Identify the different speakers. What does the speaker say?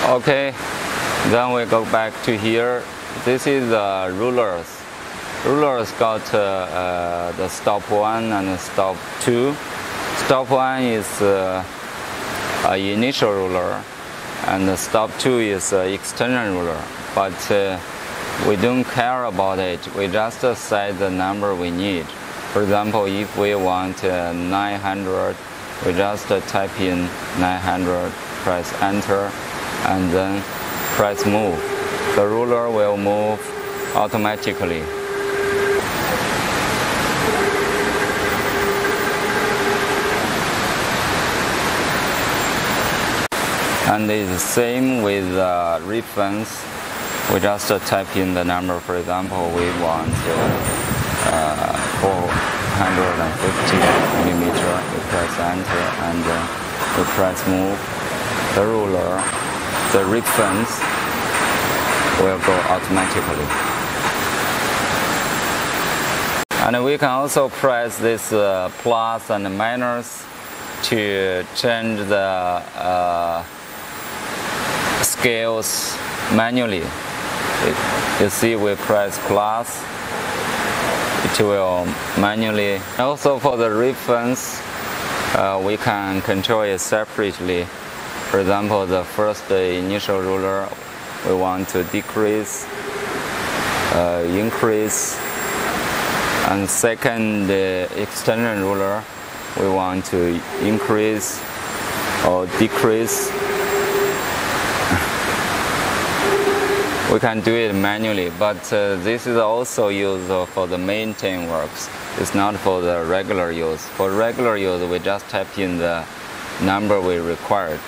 Speaker 1: Okay, then we go back to here. This is rulers. Rulers got the stop 1 and stop 2. Stop 1 is an initial ruler, and the stop 2 is an external ruler. But we don't care about it. We just set the number we need. For example, if we want 900, we just type in 900, press enter, and then press move. The ruler will move automatically. And it's the same with reference. We just type in the number. For example, we want 450 millimeter. We press enter and we press move. The ruler, the reference will go automatically. And we can also press this plus and minus to change the scales manually. You see, we press plus, it will manually. Also for the reference, we can control it separately. For example, the first initial ruler, we want to decrease, increase, and second external ruler, we want to increase or decrease. We can do it manually, but this is also used for the maintain works. It's not for the regular use. For regular use, we just type in the number we required.